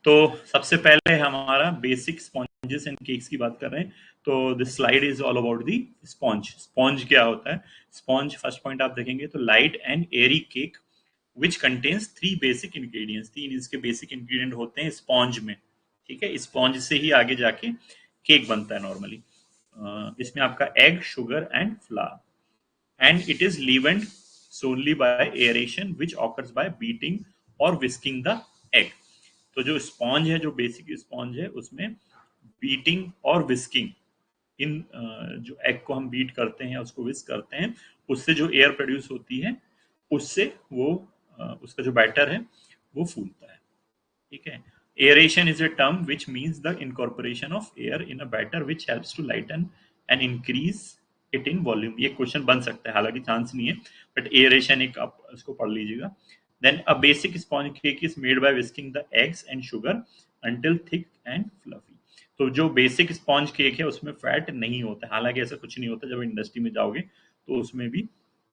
तो सबसे पहले हमारा बेसिक स्पॉन्जेस एंड केक्स की बात कर रहे हैं। तो this slide is all about the sponge. Sponge क्या होता है? स्पॉन्ज फर्स्ट पॉइंट आप देखेंगे तो light and Airy cake which contains three basic ingredients. तीन इसके बेसिक इंग्रेडिएंट होते हैं स्पॉन्ज में। ठीक है, स्पॉन्ज से ही आगे जाके केक बनता है नॉर्मली। इसमें आपका egg, sugar and flower, and it is leavened solely by aeration which occurs by beating or whisking the egg। तो जो स्पॉन्ज है, जो बेसिक स्पॉन्ज है, उसमें बीटिंग और विस्किंग, इन जो एग को हम बीट करते हैं, उसको विस्क करते हैं, उससे जो एयर प्रोड्यूस होती है, उससे वो उसका जो बैटर है वो फूलता है। ठीक है, aeration is a term which means the incorporation of air in a batter which helps to lighten and increase it in volume. ये क्वेश्चन बन सकता है, हालांकि चांस नहीं है, बट एयरेशन एक आप इसको पढ़ लीजिएगा। Then a basic sponge cake is made by whisking the eggs and sugar until thick and fluffy. तो जो बेसिक स्पॉन्ज केक है उसमें फैट नहीं होता है, हालांकि ऐसा कुछ नहीं होता। जब इंडस्ट्री में जाओगे तो उसमें भी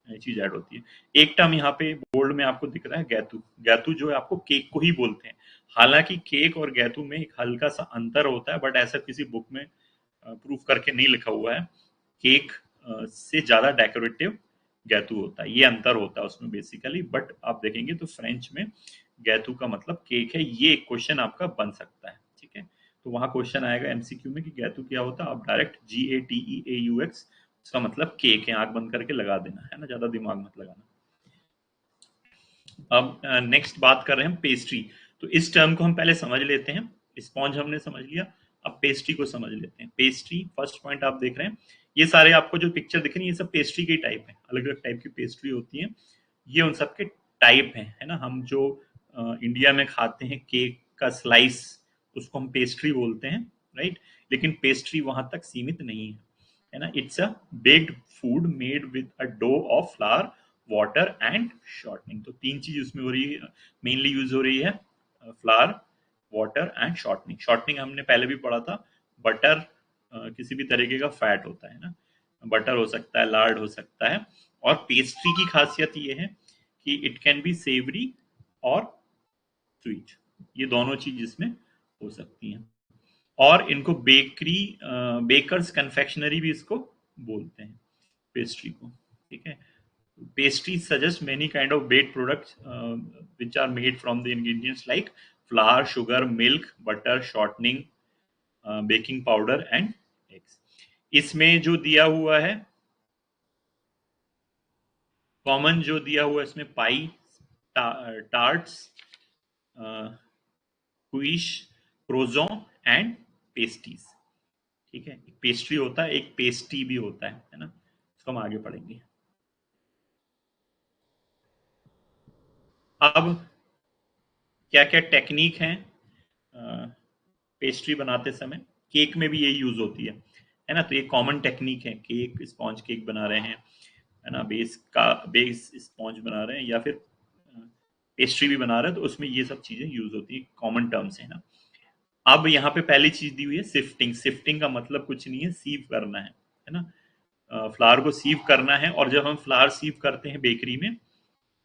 चीज ऐड होती है। एक टर्म यहाँ पे बोर्ड में आपको दिख रहा है, गैतू। गैतू जो है आपको केक को ही बोलते हैं। हालांकि केक और गैतू में एक हल्का सा अंतर होता है, बट ऐसा किसी बुक में प्रूफ करके नहीं लिखा हुआ है। केक से ज्यादा डेकोरेटिव गैतू होता है, ये अंतर होता है उसमें बेसिकली। बट आप देखेंगे तो फ्रेंच में गैतू का मतलब केक है। ये एक क्वेश्चन आपका बन सकता है। ठीक है, तो वहां क्वेश्चन आएगा एमसीक्यू में कि गैतू क्या होता है, आप डायरेक्ट GATEAUX, उसका मतलब केक है, आंख बंद करके लगा देना है ना, ज्यादा दिमाग मत लगाना। अब नेक्स्ट बात कर रहे हैं पेस्ट्री। तो इस टर्म को हम पहले समझ लेते हैं। स्पॉन्ज हमने समझ लिया, अब पेस्ट्री को समझ लेते हैं। पेस्ट्री फर्स्ट पॉइंट आप देख रहे हैं, ये सारे आपको जो पिक्चर दिख रही है ये सब पेस्ट्री के टाइप है। अलग अलग टाइप की पेस्ट्री होती है, ये उन सब के टाइप है ना। हम जो इंडिया में खाते हैं केक का स्लाइस, उसको हम पेस्ट्री बोलते हैं, राइट। लेकिन पेस्ट्री वहां तक सीमित नहीं है ना। It's a baked food made with a dough of flour, water and shortening. तो तीन चीज उसमें हो रही है, मेनली यूज हो रही है, flour, water and shortening. Shortening हमने पहले भी पढ़ा था। बटर किसी भी तरीके का फैट होता है ना, बटर हो सकता है, लार्ड हो सकता है। और पेस्ट्री की खासियत ये है कि इट कैन बी सेवरी और स्वीट, ये दोनों चीज इसमें हो सकती हैं। और इनको बेकरी, बेकर्स कन्फेक्शनरी भी इसको बोलते हैं, पेस्ट्री को। ठीक है, pastry suggests many kind of baked products which are made from the ingredients like flour, sugar, milk, butter, shortening, baking powder and eggs। इसमें जो दिया हुआ है, कॉमन जो दिया हुआ है इसमें पाई, टार्ट्स, क्विश, क्रोजों एंड पेस्ट्रीज। ठीक है, एक पेस्ट्री होता है, एक पेस्ट्री भी होता है ना। इसको हम आगे पढ़ेंगे। अब क्या क्या टेक्निक है पेस्ट्री बनाते समय, केक में भी यही यूज होती है ना। तो ये कॉमन टेक्निक है, केक, स्पॉन्ज केक बना रहे हैं, है ना, बेस स्पॉन्ज बना रहे हैं या फिर पेस्ट्री भी बना रहे हैं, तो उसमें ये सब चीजें यूज होती है, कॉमन टर्म्स है ना। अब यहाँ पे पहली चीज दी हुई है सिफ्टिंग। सिफ्टिंग का मतलब कुछ नहीं है, सीव करना है ना। फ्लावर को सीव करना है, और जब हम फ्लावर सीव करते हैं बेकरी में,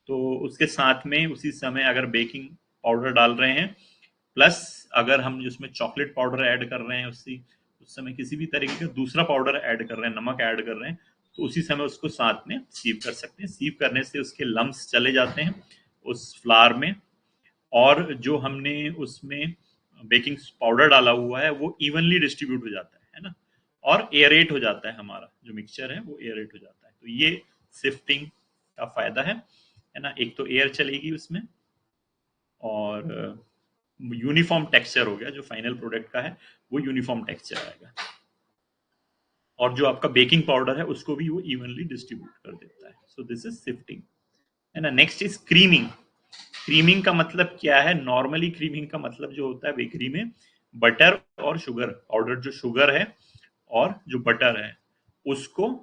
तो उसके साथ में उसी समय अगर बेकिंग पाउडर डाल रहे हैं, प्लस अगर हम उसमें चॉकलेट पाउडर ऐड कर रहे हैं, उस समय किसी भी तरीके का दूसरा पाउडर ऐड कर रहे हैं, नमक ऐड कर रहे हैं, तो उसी समय उसको साथ में सीव कर सकते हैं। सीव करने से उसके लम्स चले जाते हैं उस फ्लावर में, और जो हमने उसमें बेकिंग पाउडर डाला हुआ है वो इवनली डिस्ट्रीब्यूट हो जाता है ना। और एयरेट हो जाता है, हमारा जो मिक्सचर है वो एयरेट हो जाता है। तो ये सिफ्टिंग का फायदा है ना। एक तो एयर चलेगी उसमें, और यूनिफॉर्म टेक्सचर हो गया, जो फाइनल प्रोडक्ट का है वो यूनिफॉर्म टेक्सचर आएगा, और जो आपका बेकिंग पाउडर है उसको भी वो इवनली डिस्ट्रीब्यूट कर देता है। सो दिस इज सिफ्टिंग, है ना। Next is creaming. क्रीमिंग का मतलब क्या है? नॉर्मली क्रीमिंग का मतलब जो होता है बेकरी में, बटर और शुगर पाउडर, जो शुगर है और जो बटर है, उसको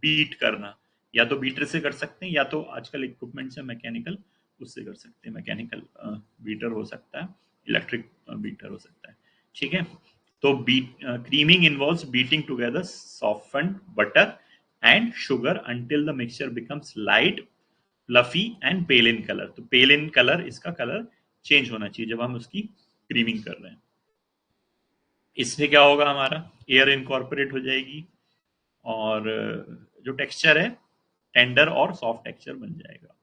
बीट करना। या तो बीटर से कर सकते हैं, या तो आजकल इक्विपमेंट्स है मैकेनिकल, उससे कर सकते हैं। मैकेनिकल बीटर हो सकता है, इलेक्ट्रिक बीटर हो सकता है। ठीक है, तो creaming involves beating together softened butter and sugar until the mixture becomes light, fluffy and pale in colour. तो पेल इन कलर, इसका कलर चेंज होना चाहिए जब हम उसकी क्रीमिंग कर रहे हैं। इसमें क्या होगा, हमारा एयर इनकॉर्पोरेट हो जाएगी और जो टेक्सचर है टेंडर और सॉफ्ट टेक्सचर बन जाएगा।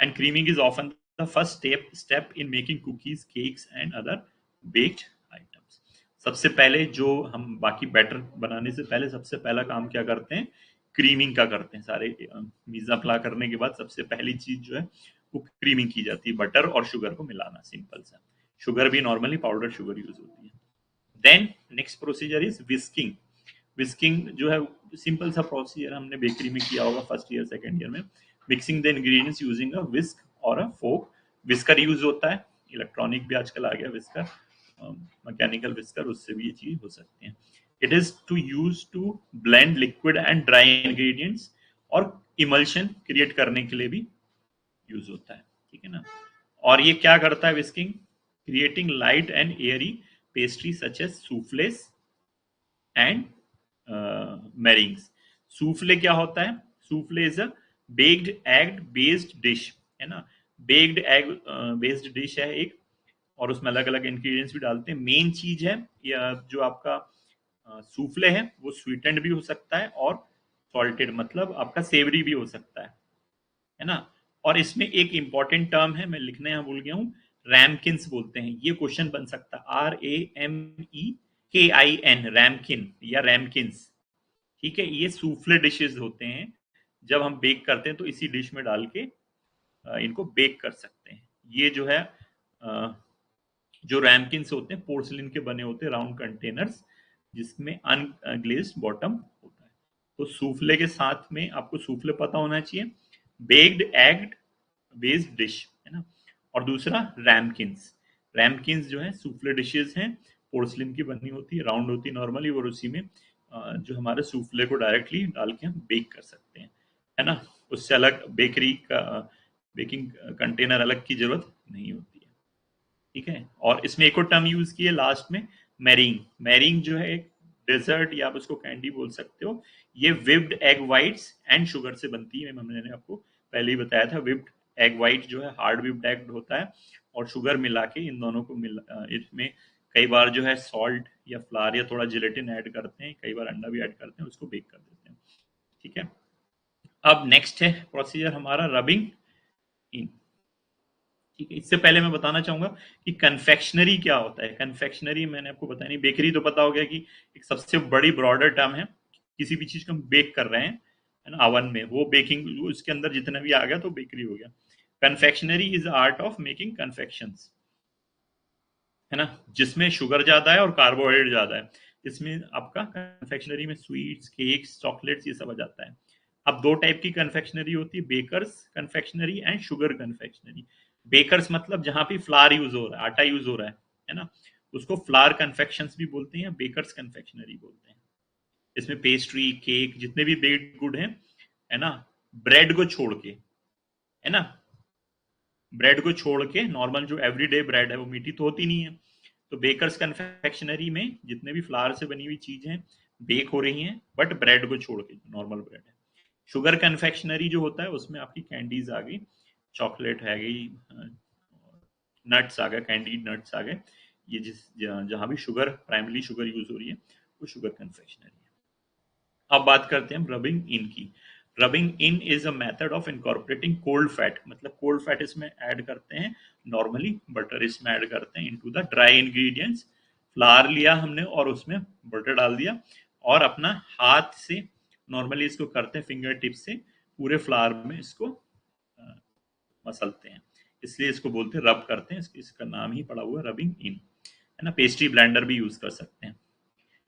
And creaming is often the first step in making cookies, cakes and other baked items. सबसे पहले जो हम बाकी बैटर बनाने से पहले सबसे पहला काम क्या करते हैं, क्रीमिंग का करते हैं। सारे मीज़ा प्ला करने के बाद सबसे पहली चीज जो है वो क्रीमिंग की जाती है, बटर और शुगर को मिलाना, सिंपल सा। शुगर भी नॉर्मली पाउडर शुगर यूज होती है। Then next procedure is whisking. Whisking जो है सिंपल सा प्रोसीजर हमने बेकरी में किया होगा फर्स्ट ईयर सेकंड ईयर में। Mixing the ingredients using a whisk और अ फोक। विस्कर यूज होता है, इलेक्ट्रॉनिक भी आजकल आ गया विस्कर, मैकेनिकल विस्कर, उससे भी ये चीज हो सकती है। It is to use to blend liquid and dry ingredients, और इमल्शन क्रिएट करने के लिए भी यूज होता है, ठीक है ना। और ये क्या करता है whisking, creating light and airy pastry such as souffles and meringues. Souffle क्या होता है, souffle is a baked egg based dish, है ना। बेक्ड एग बेस्ड डिश है एक, और उसमें अलग अलग इंग्रेडिएंट्स भी डालते हैं। मेन चीज है या जो आपका सूफ्ले है वो स्वीटेंड भी हो सकता है और सॉल्टेड, मतलब आपका सेवरी भी हो सकता है ना। और इसमें एक इंपॉर्टेंट टर्म है, मैं लिखना यहाँ भूल गया हूँ, रैमकिन्स बोलते हैं। ये क्वेश्चन बन सकता है, RAMEKIN, रैमकिन या रैमकिन्स, ठीक है। ये सूफ्ले डिशेस होते हैं, जब हम बेक करते हैं तो इसी डिश में डाल के इनको बेक कर सकते हैं। ये जो है जो रैमकिन्स होते हैं पोर्सलिन के बने होते हैं राउंड कंटेनर्स, जिसमें अनग्लेज्ड बॉटम होता है। तो सूफले के साथ में आपको सूफले पता होना चाहिए, बेक्ड एग बेस्ड डिश, है ना। और दूसरा रैमकिन्स। रैमकिन्स जो है सूफले डिशेस हैं, पोर्सलिन की बनी होती है, राउंड होती है नॉर्मली, और उसी में जो हमारे सूफले को डायरेक्टली डाल के हम बेक कर सकते हैं, है ना। उससे अलग बेकरी का बेकिंग कंटेनर अलग की जरूरत नहीं होती है, ठीक है। और इसमें एक और टर्म यूज की है लास्ट में, मैरिंग। मैरिंग जो है एक डेजर्ट या आप उसको कैंडी बोल सकते हो। ये whipped egg whites and sugar से बनती है, मैंने आपको पहले ही बताया था। विप्ड एग वाइट जो है हार्ड विप्ड एग होता है, और शुगर मिला के इन दोनों को इसमें कई बार जो है सॉल्ट या फ्लावर या थोड़ा जिलेटिन ऐड करते हैं, कई बार अंडा भी ऐड करते हैं, उसको बेक कर देते हैं, ठीक है। अब नेक्स्ट है प्रोसीजर हमारा रबिंग इन, ठीक है। इससे पहले मैं बताना चाहूंगा कि कन्फेक्शनरी क्या होता है। कन्फेक्शनरी मैंने आपको बताया नहीं, बेकरी तो पता हो गया कि एक सबसे बड़ी ब्रॉडर टर्म है, किसी भी चीज को हम बेक कर रहे हैं, है ना, ओवन में, वो बेकिंग उसके अंदर जितना भी आ गया तो बेकरी हो गया। Confectionery is art of making confections, है ना, जिसमें शुगर ज्यादा है और कार्बोहाइड्रेट ज्यादा है। इसमें आपका कन्फेक्शनरी में स्वीट्स, केक्स, चॉकलेट्स, ये सब आ जाता है। अब दो टाइप की कन्फेक्शनरी होती है, bakers confectionery and sugar confectionery. Bakers मतलब जहां पे फ्लावर यूज हो रहा है, आटा यूज हो रहा है ना, उसको फ्लावर कन्फेक्शंस भी बोलते हैं, बेकर्स कन्फेक्शनरी बोलते हैं। इसमें पेस्ट्री, केक, जितने भी बेक्ड गुड हैं, है ना, ब्रेड को छोड़ के, है ना, ब्रेड को छोड़ के नॉर्मल जो एवरीडे ब्रेड है वो मीठी तो होती नहीं है। तो बेकर्स कन्फेक्शनरी में जितने भी फ्लावर से बनी हुई चीजें बेक हो रही हैं, बट ब्रेड को छोड़ के, नॉर्मल ब्रेड है। शुगर कन्फेक्शनरी जो होता है उसमें आपकी कैंडीज आ गई, चॉकलेट है गई, नट्स आ गए, कैंडीड नट्स आ गए, ये जहां भी शुगर, प्राइमरी शुगर यूज हो रही है, वो शुगर कन्फेक्शनरी है। अब बात करते हैं रबिंग इन की। Rubbing in is a method of incorporating cold fat, मतलब कोल्ड फैट इसमें ऐड करते हैं, नॉर्मली बटर इसमें ऐड करते हैं into the dry ingredients. Flower लिया हमने और उसमें बटर डाल दिया, और अपना हाथ से नॉर्मली इसको करते हैं, फिंगर टिप से पूरे फ्लावर में इसको अ, मसलते हैं, इसलिए इसको बोलते हैं रब करते हैं, इसका नाम ही पड़ा हुआ है रबिंग इन, है ना। पेस्ट्री ब्लेंडर भी यूज कर सकते हैं।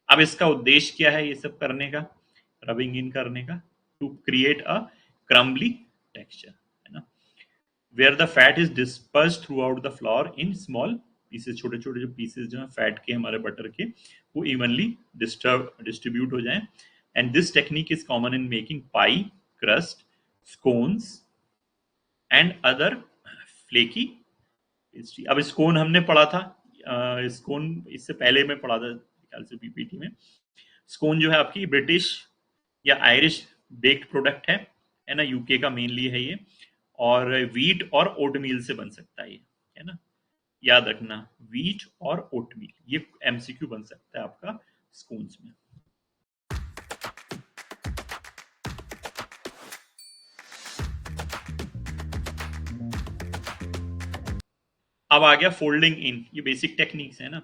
अब इसका उद्देश्य क्या है ये सब करने का, रबिंग इन करने का, to create a crumbly texture, है ना, where the fat is disperse throughout the flour in small pieces. छोटे छोटे जो पीसेस जो है फैट के, हमारे बटर के, वो इवनली डिस्ट्रीब्यूट हो जाए। And this technique is common in making pie, crust, scones and other flaky pastry. अब स्कोन हमने पढ़ा था, स्कोन इससे पहले में पढ़ा था ख्याल से पीपीटी में। स्कोन जो है आपकी ब्रिटिश या आयरिश बेक्ड प्रोडक्ट है ना, यूके का मेनली है ये, और व्हीट और ओटमील से बन सकता है ये, है ना। याद रखना, व्हीट और ओटमील, ये एमसीक्यू बन सकता है आपका स्कून्स में। अब आ गया फोल्डिंग इन, ये बेसिक टेक्निक्स है ना।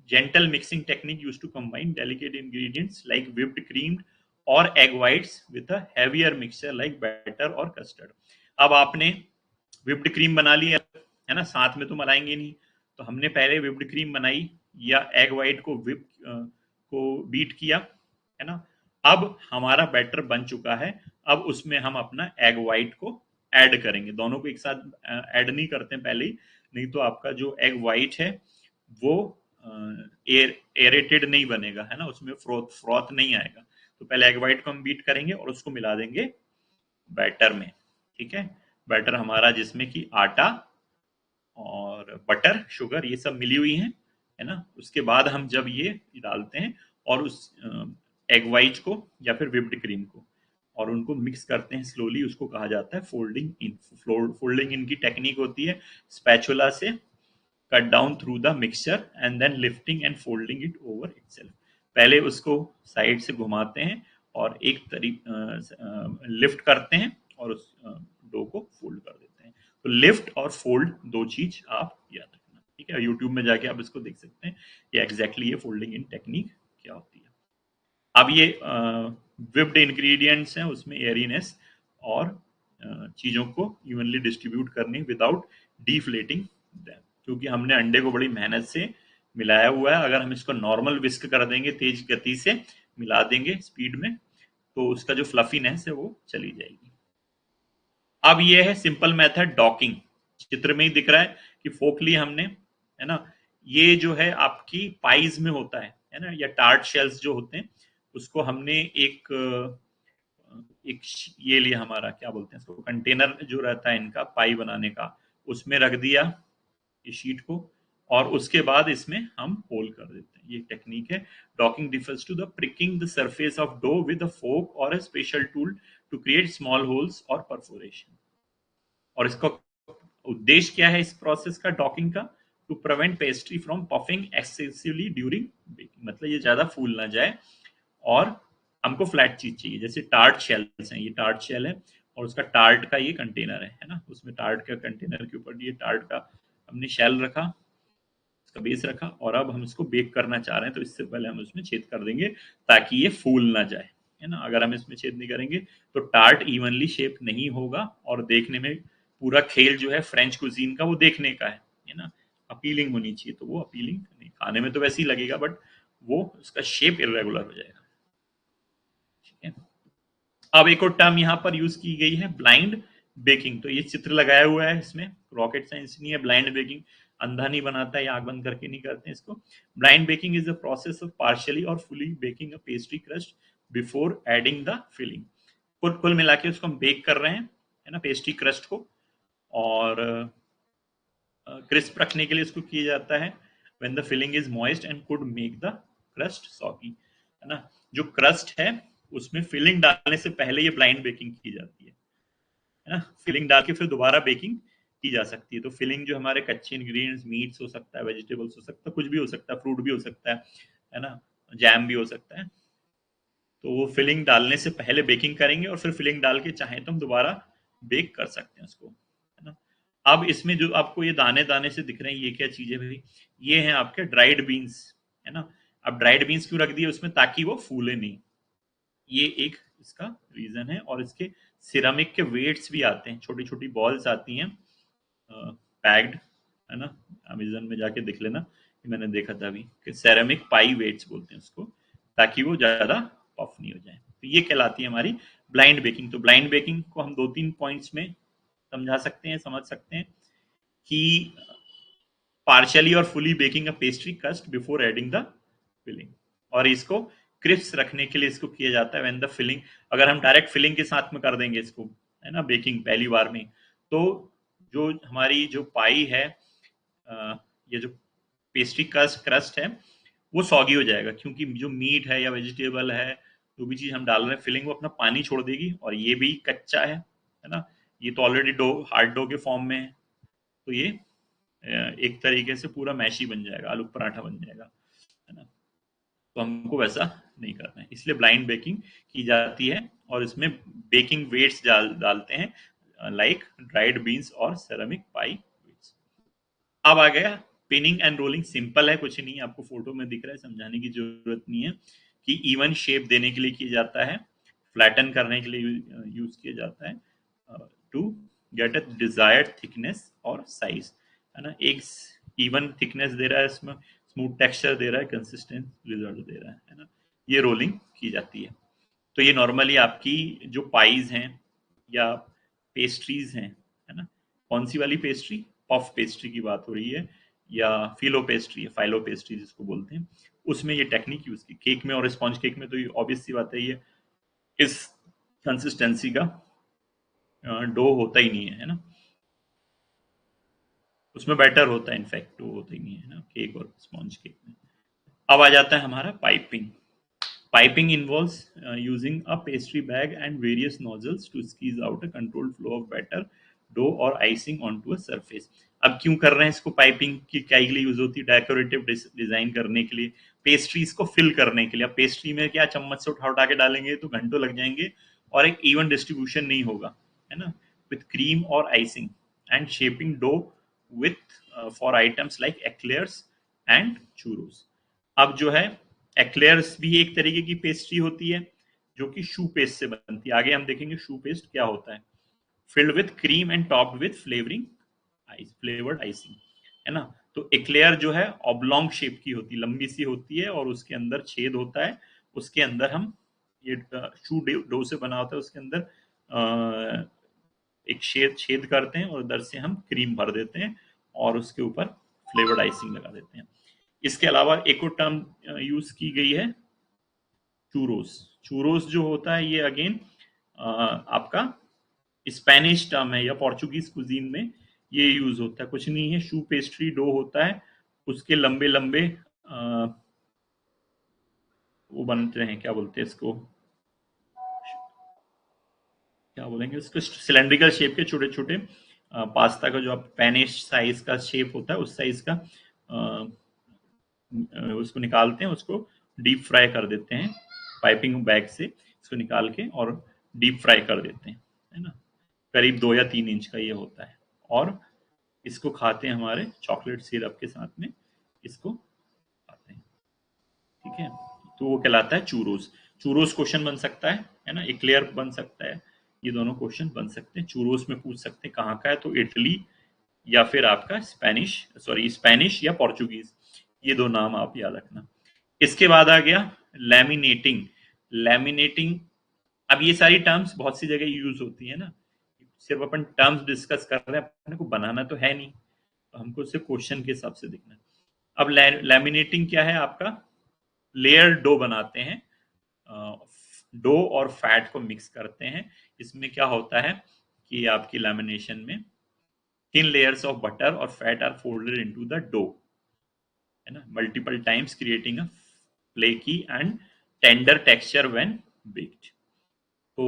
Gentle mixing technique use to combine delicate ingredients like whipped cream और egg whites with a heavier mixture like batter और कस्टर्ड। अब आपने व्हिप्ड क्रीम बना ली है ना, साथ में तो मलाएंगे नहीं, तो हमने पहले व्हिप्ड क्रीम बनाई या एग वाइट को को बीट किया, है ना। अब हमारा बैटर बन चुका है, अब उसमें हम अपना एग वाइट को ऐड करेंगे, दोनों को एक साथ ऐड नहीं करते हैं पहले ही, नहीं तो आपका जो एग वाइट है वो एरेटेड नहीं बनेगा, है ना, उसमें फ्रोथ फ्रॉथ नहीं आएगा। तो पहले एग वाइट को हम बीट करेंगे और उसको मिला देंगे बैटर में, ठीक है। बैटर हमारा जिसमें कि आटा और बटर शुगर ये सब मिली हुई है ना। उसके बाद हम जब ये डालते हैं और उस एग वाइट को या फिर व्हिप्ड क्रीम को और उनको मिक्स करते हैं स्लोली, उसको कहा जाता है फोल्डिंग इन। फोल्डिंग इन की टेक्निक होती है स्पैचुला से cut down through the mixture and then lifting and folding it over itself. पहले उसको साइड से घुमाते हैं और एक लिफ्ट करते हैं और उस डो को फोल्ड कर देते हैं। तो लिफ्ट और फोल्ड दो चीज आप याद रखना, ठीक है। यूट्यूब में जाके आप इसको देख सकते हैं ये एग्जैक्टली ये फोल्डिंग इन टेक्निक क्या होती है। अब ये विप्ड इंग्रेडिएंट्स हैं, उसमें एयरीनेस और चीज़ों को इवनली डिस्ट्रीब्यूट करनी विदाउट डिफ्लेटिंग देम, क्योंकि हमने अंडे को बड़ी मेहनत से मिलाया हुआ है। अगर हम इसको नॉर्मल विस्क कर देंगे, तेज गति से मिला देंगे स्पीड में, तो उसका जो फ्लफीनेस है वो चली जाएगी। अब ये है सिंपल मेथड डॉकिंग, चित्र में ही दिख रहा है कि फोक ली हमने, है ना। ये जो है आपकी पाइज में होता है ना, या टार्ट शेल्स जो होते हैं, उसको हमने एक एक ये लिया, हमारा क्या बोलते हैं इसको, कंटेनर जो रहता है इनका पाई बनाने का, उसमें रख दिया ये शीट को और उसके बाद इसमें हम होल कर देते हैं। ये टेक्निक है docking, differs to the pricking the surface of dough with a fork और a special tool to create small holes और परफोरेशन। और इसका उद्देश्य क्या है इस प्रोसेस का, डॉकिंग का, to prevent pastry from puffing excessively during baking, मतलब ये ज्यादा फूल ना जाए और हमको फ्लैट चीज चाहिए। जैसे टार्ट शेल्स हैं, ये टार्ट शेल है और उसका टार्ट का ये कंटेनर है ना, उसमें टार्ट का कंटेनर के ऊपर ये टार्ट का हमने शेल रखा, इसका बेस रखा और अब हम इसको बेक करना चाह रहे हैं, तो इससे पहले हम उसमें छेद कर देंगे ताकि ये फूल ना जाए, है ना। अगर हम इसमें छेद नहीं करेंगे तो टार्ट इवनली शेप नहीं होगा और देखने में पूरा खेल जो है फ्रेंच कुजीन का वो देखने का है ना, अपीलिंग होनी चाहिए, तो वो अपीलिंग नहीं, खाने में तो वैसे ही लगेगा बट वो उसका शेप इरेगुलर हो जाएगा, ठीक है। अब एक और टर्म यहाँ पर यूज की गई है ब्लाइंड बेकिंग, तो ये चित्र लगाया हुआ है, इसमें रॉकेट साइंस नहीं है। ब्लाइंड बेकिंग अंधा नहीं बनाता है, आग बंद करके नहीं करते हैं इसको। Blind baking is the process of partially और fully baking a pastry crust before adding the filling. कुल मिला के उसको हम बेक कर रहे हैं, है ना, पेस्ट्री क्रस्ट को, और क्रिस्प रखने के लिए इसको किया जाता है when the filling is moist and could make the crust soggy, है ना। जो क्रस्ट है उसमें फिलिंग डालने से पहले ये ब्लाइंड बेकिंग की जाती है ना। फिलिंग डाल के फिर दोबारा बेकिंग की जा सकती है। तो फिलिंग जो हमारे कच्चे इंग्रेडिएंट्स, मीट्स हो सकता है, वेजिटेबल्स हो सकता है, कुछ भी हो सकता है, फ्रूट भी हो सकता है ना, जैम भी हो सकता है। तो वो फिलिंग डालने से पहले बेकिंग करेंगे और फिर फिलिंग डाल के चाहें तो हम दोबारा बेक कर सकते हैं उसको, है ना। अब इसमें जो आपको ये दाने दाने से दिख रहे हैं, ये क्या चीज है भाई, ये हैं आपके ड्राइड बीन्स, है ना। अब ड्राइड बीन्स क्यों रख दिए उसमें, ताकि वो फूले नहीं, ये एक इसका रीजन है। और इसके सिरामिक के वेट्स भी आते हैं, छोटी छोटी बॉल्स आती हैं पैक्ड, है ना। अमेजन में जाके देख लेना, मैंने देखा था अभी कि सेरेमिक पाई वेट्स बोलते हैं उसको, ताकि वो ज्यादा पफ नहीं हो जाए। तो ये कहलाती है हमारी ब्लाइंड बेकिंग। तो ब्लाइंड बेकिंग को हम दो तीन पॉइंट्स में समझा सकते हैं, समझ सकते हैं कि पार्शियली और fully baking a pastry crust before adding the filling, और इसको क्रिस्प रखने के लिए इसको किया जाता है व्हेन द फिलिंग, अगर हम डायरेक्ट फिलिंग के साथ में कर देंगे इसको, है ना, बेकिंग पहली बार में, तो जो हमारी जो पाई है, ये जो पेस्ट्री क्रस्ट है वो सॉगी हो जाएगा, क्योंकि जो मीट है या वेजिटेबल है, जो भी चीज हम डाल रहे हैं फिलिंग, वो अपना पानी छोड़ देगी और ये भी कच्चा है ना। ये तो ऑलरेडी डो, हार्ड डो के फॉर्म में है, तो ये एक तरीके से पूरा मैशी बन जाएगा, आलू पराठा बन जाएगा, है ना। तो हमको वैसा नहीं करना है, इसलिए ब्लाइंड बेकिंग की जाती है। और इसमें बेकिंग वेट्स डालते हैं, लाइक ड्राइड बीन्स और सेरामिक पाई वेट्स। अब आ गया पिनिंग एंड रोलिंग। सिंपल है, कुछ नहीं आपको फोटो में दिख रहा है, समझाने की जरूरत नहीं है कि इवन शेप देने के लिए किया जाता है, फ्लैटन करने के लिए यूज किया जाता है, to get a desired thickness और साइज, है ना। एक इवन थिकनेस दे रहा है इसमें, स्मूथ टेक्सचर दे रहा है, कंसिस्टेंट रिजल्ट दे रहा है ना। ये रोलिंग की जाती है। तो ये नॉर्मली आपकी जो पाइज हैं या पेस्ट्रीज हैं, है ना। कौन सी वाली पेस्ट्री? पफ पेस्ट्री की बात हो रही है, या फिलो पेस्ट्री, फाइलो पेस्ट्री जिसको बोलते हैं, उसमें ये टेक्निक यूज की। केक में और स्पॉन्ज केक में तो ये ऑब्वियस सी बात है, ये इस कंसिस्टेंसी का डो होता ही नहीं है ना। उसमें बैटर होता है, इनफैक्ट डो होता ही नहीं है ना, केक और स्पॉन्ज केक में। अब आ जाता है हमारा piping. Piping involves using a pastry bag and various nozzles to squeeze out a controlled flow of batter, dough or icing onto a surface. अब क्यों कर रहे हैं इसको? पाइपिंग की क्या के लिए यूज होती है? डेकोरेटिव डिजाइन करने के लिए, पेस्ट्रीज को फिल करने के लिए। अब पेस्ट्री में क्या चम्मच से उठा उठा के डालेंगे तो घंटों लग जाएंगे और एक इवन डिस्ट्रीब्यूशन नहीं होगा, है ना। विथ क्रीम और icing and shaping dough with for items like eclairs and churros. अब जो है एक्लेयर्स भी एक तरीके की पेस्ट्री होती है जो कि शू पेस्ट से बनती है। आगे हम देखेंगे शू पेस्ट क्या होता है। Filled with cream and topped with flavouring flavoured icing, है ना। तो एक्लेयर जो है ऑब्लॉन्ग शेप की होती है, लंबी सी होती है और उसके अंदर छेद होता है। उसके अंदर हम ये शू डो से बना होता है, उसके अंदर एक छेद छेद करते हैं और उधर से हम क्रीम भर देते हैं और उसके ऊपर फ्लेवर्ड आइसिंग लगा देते हैं। इसके अलावा एक और टर्म यूज की गई है, चूरोस। चूरोस जो होता है ये अगेन आपका स्पेनिश टर्म है या पोर्चुगीज कुजीन में ये यूज होता है। कुछ नहीं है, शू पेस्ट्री डो होता है, उसके लंबे लंबे वो बनते हैं, क्या बोलते हैं इसको, क्या बोलेंगे इसको, सिलेंड्रिकल शेप के छोटे छोटे पास्ता का जो आप पेनिश साइज का शेप होता है उस साइज का उसको निकालते हैं, उसको डीप फ्राई कर देते हैं पाइपिंग बैग से, इसको निकाल के और डीप फ्राई कर देते हैं, है ना। करीब 2 या 3 इंच का ये होता है और इसको खाते हैं हमारे चॉकलेट सिरप के साथ में, इसको खाते हैं, ठीक है। तो वो कहलाता है चूरोस। चूरोस क्वेश्चन बन सकता है ना। एक्लेयर बन सकता है, ये दोनों क्वेश्चन बन सकते हैं। चूरोस में पूछ सकते हैं कहाँ का है, तो इटली या फिर आपका स्पेनिश या पोर्चुगीज, ये दो नाम आप याद रखना। इसके बाद आ गया लैमिनेटिंग। लैमिनेटिंग, अब ये सारी टर्म्स बहुत सी जगह यूज होती है ना, सिर्फ अपन टर्म्स डिस्कस कर रहे हैं, अपने को बनाना तो है नहीं, तो हमको सिर्फ क्वेश्चन के हिसाब से देखना है। अब लैमिनेटिंग क्या है आपका? लेयर डो बनाते हैं, डो और फैट को मिक्स करते हैं। इसमें क्या होता है कि आपकी लैमिनेशन में thin layers of butter or fat are folded into the dough, है ना, multiple times creating a flaky and tender texture when baked। तो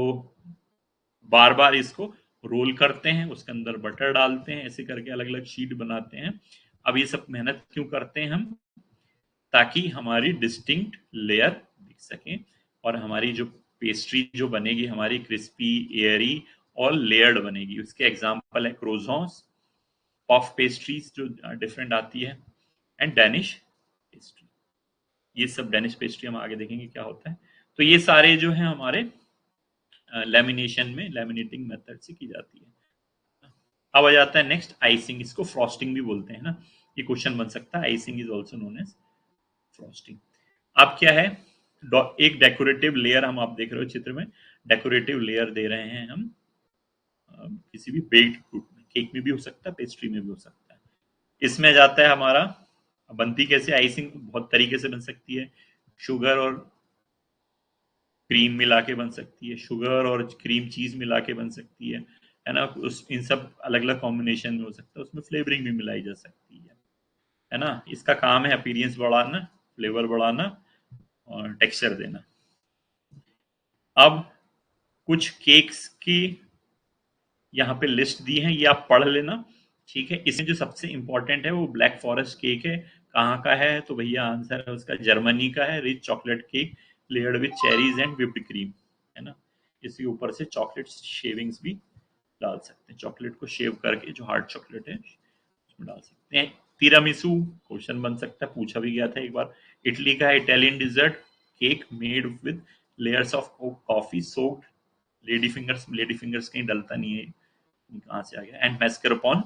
बार बार इसको रोल करते हैं, उसके अंदर बटर डालते हैं, ऐसे करके अलग अलग शीट बनाते हैं। अब ये सब मेहनत क्यों करते हैं हम? ताकि हमारी डिस्टिंक्ट लेयर दिख सके और हमारी जो पेस्ट्री जो बनेगी हमारी क्रिस्पी, एयरी और लेयर्ड बनेगी। उसके एग्जाम्पल है क्रोजॉन्स, पफ पेस्ट्रीज जो डिफरेंट आती है, एंड डेनिश पेस्ट्री। ये सब डेनिश पेस्ट्री हम आगे देखेंगे क्या होता है। तो ये सारे जो है हमारे लेमिनेशन में लेमिनेटिंग मेथड से की जाती है। अब आ जाता है नेक्स्ट आइसिंग। इसको फ्रॉस्टिंग भी बोलते हैं ना, ये क्वेश्चन बन सकता है। Icing is also known as frosting. अब क्या है, एक डेकोरेटिव लेयर हम, आप देख रहे हो चित्र में, डेकोरेटिव लेयर दे रहे हैं हम किसी भी बेक्ड फ्रूट में। केक में भी हो सकता है, पेस्ट्री में भी हो सकता है। इसमें जाता है हमारा, बनती कैसे आइसिंग? बहुत तरीके से बन सकती है। शुगर और क्रीम मिला के बन सकती है, शुगर और क्रीम चीज मिला के बन सकती है ना। उस इन सब अलग अलग कॉम्बिनेशन में हो सकता है, उसमें फ्लेवरिंग भी मिलाई जा सकती है ना। इसका काम है अपीयरेंस बढ़ाना, फ्लेवर बढ़ाना और टेक्सचर देना। अब कुछ केक्स की यहाँ पे लिस्ट दी है, ये आप पढ़ लेना। ठीक है। इसमें जो सबसे इंपॉर्टेंट है वो ब्लैक फॉरेस्ट केक है। कहाँ का है? तो भैया आंसर है उसका जर्मनी का है। Rich chocolate cake layered with cherries and whipped cream, है ना। इसके ऊपर से चॉकलेट शेविंग्स भी डाल सकते हैं, चॉकलेट को शेव करके जो हार्ड चॉकलेट है उसमें डाल सकते हैं। तिरामिसू क्वेश्चन बन सकता है, पूछा भी गया था एक बार। इटली का Italian dessert cake made with layers of coffee soaked lady fingers कहीं डलता नहीं है, कहाँ से आ गया। एंड मैस्करपोन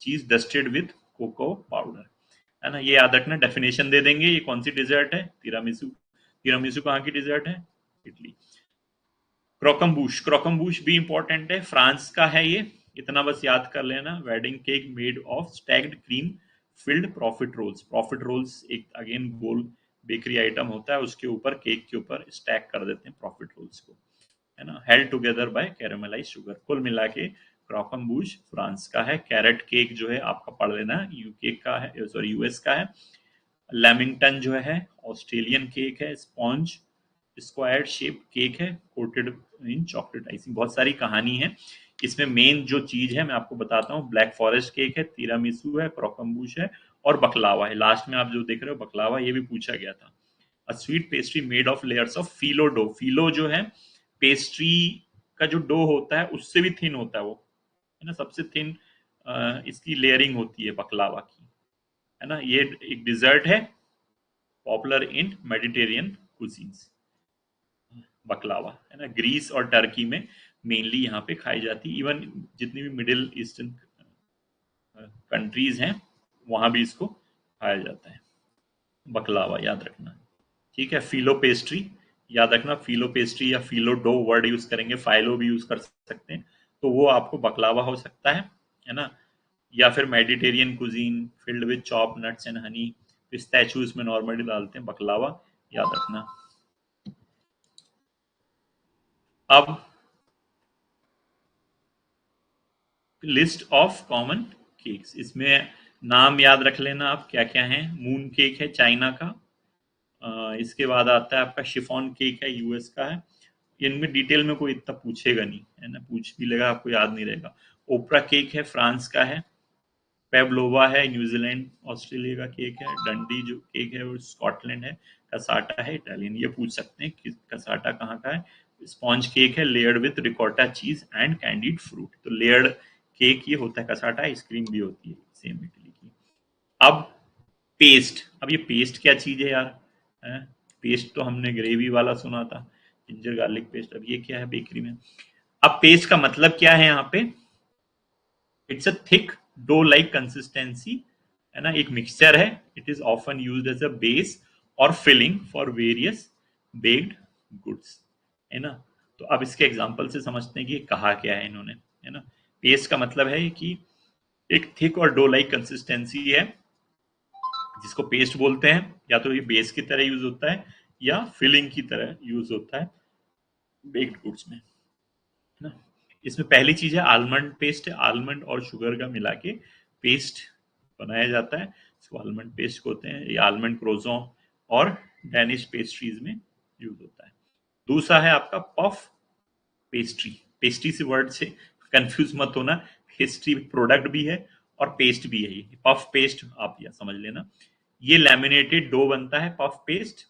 चीज डस्टेड विद कोको पाउडर, है ना। ये याद रखना, डेफिनेशन दे देंगे। ये कौन सी डिजर्ट है? तिरामिसू। तिरामिसू कहाँ की डिजर्ट है? इटली। क्रॉकम्बूश, क्रॉकम्बूश भी इंपॉर्टेंट है, फ्रांस का है ये, इतना बस याद कर लेना। Wedding cake made of stacked cream filled profit rolls. Profit rolls एक अगेन गोल बेकरी आइटम होता है, उसके ऊपर केक के ऊपर स्टैक कर देते हैं प्रॉफिट रोल्स को, है ना। Held together by caramelise sugar. कुल मिला के क्रॉकम्बूश फ्रांस का है। कैरेट केक जो है आपका पढ़ लेना, यूके का है, सॉरी यूएस का है। लैमिंगटन जो है ऑस्ट्रेलियन केक है। स्पॉन्ज स्क्वायर शेप केक है कोटेड इन चॉकलेट आइसिंग। बहुत सारी कहानी है इसमें। मेन जो चीज है मैं आपको बताता हूँ, ब्लैक फॉरेस्ट केक है, तिरामिसू है, क्रॉकम्बूश है और बकलावा है। लास्ट में आप जो देख रहे हो बकलावा, ये भी पूछा गया था। A sweet pastry made of layers of filo dough. Filo जो है पेस्ट्री का जो डो होता है उससे भी थिन होता है वो, है ना। सबसे थिन इसकी लेयरिंग होती है बकलावा की, है ना। ये एक डिजर्ट है पॉपुलर इन मेडिटेरियन कुजीन्स, बकलावा, है ना। ग्रीस और टर्की में मेनली यहाँ पे खाई जाती है। इवन जितनी भी मिडिल ईस्टर्न कंट्रीज हैं वहां भी इसको खाया जाता है, बकलावा याद रखना। ठीक है। फिलो पेस्ट्री याद रखना, फिलो पेस्ट्री या फिलो डो वर्ड यूज करेंगे, फाइलो भी यूज कर सकते हैं, तो वो आपको बकलावा हो सकता है ना। या फिर Mediterranean cuisine filled with chop nuts and honey, pistachios में नॉर्मली डालते हैं बकलावा, याद रखना। अब लिस्ट ऑफ कॉमन केक्स, इसमें नाम याद रख लेना आप क्या क्या है। मून केक है चाइना का। इसके बाद आता है आपका शिफॉन केक है यूएस का है। इनमें डिटेल में कोई इतना पूछेगा नहीं, है ना, पूछ भी लेगा आपको याद नहीं रहेगा। ओपरा केक है फ्रांस का है। पेवलोवा है न्यूजीलैंड ऑस्ट्रेलिया का केक है। डंडी जो केक है वो स्कॉटलैंड है। कसाटा है इटालियन, ये पूछ सकते हैं कि कसाटा कहाँ का है। स्पॉन्ज केक है लेयर्ड विथ रिकॉटा चीज एंड कैंडीड फ्रूट। तो लेयर्ड केक ये होता है। कसाटा आइसक्रीम भी होती है सेम इटली की। अब पेस्ट, अब ये पेस्ट क्या चीज है यार, है? पेस्ट तो हमने ग्रेवी वाला सुना था, जिंजर गार्लिक पेस्ट। अब ये क्या है बेकरी में? अब पेस्ट का मतलब क्या है यहाँ पे? It's a thick dough like consistency, है ना, एक मिक्सचर है। It is often used as a base और filling for various baked goods, है ना। तो अब इसके एग्जांपल से समझते हैं कि ये कहा क्या है इन्होंने, है ना। पेस्ट का मतलब है कि एक थिक और डो लाइक कंसिस्टेंसी है जिसको पेस्ट बोलते हैं। या तो ये बेस की तरह यूज होता है या फिलिंग की तरह यूज होता है बेक्ड गुड्स में, है ना। इसमें पहली चीज है आलमंड पेस्ट है। आलमंड और शुगर का मिला के पेस्ट बनाया जाता है, इसको आलमंड पेस्ट होते हैं। ये आलमंड क्रोजों और डेनिश पेस्ट्रीज में यूज होता है। दूसरा है आपका पफ पेस्ट्री। पेस्ट्री से वर्ड से कंफ्यूज मत होना, पेस्ट्री प्रोडक्ट भी है और पेस्ट भी है। ये पफ पेस्ट आप यह समझ लेना। ये लैमिनेटेड डो बनता है puff paste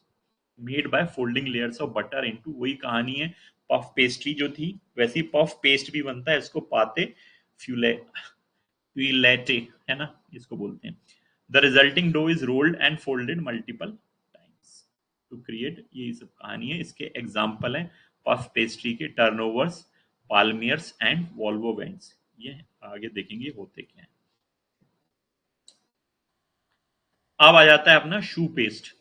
made by folding layers of butter into, वही कहानी है। पफ पेस्ट्री जो थी वैसे ही पफ पेस्ट भी बनता है, इसको पाते फ्यूले फ्यूलेटे, है ना, इसको बोलते हैं। The resulting dough is rolled and folded multiple times to create, ये सब कहानी है। इसके एग्जाम्पल है पफ पेस्ट्री के turnovers, palmiers and vol-au-vents. ये आगे देखेंगे होते क्या है। अब आ जाता है अपना शू पेस्ट।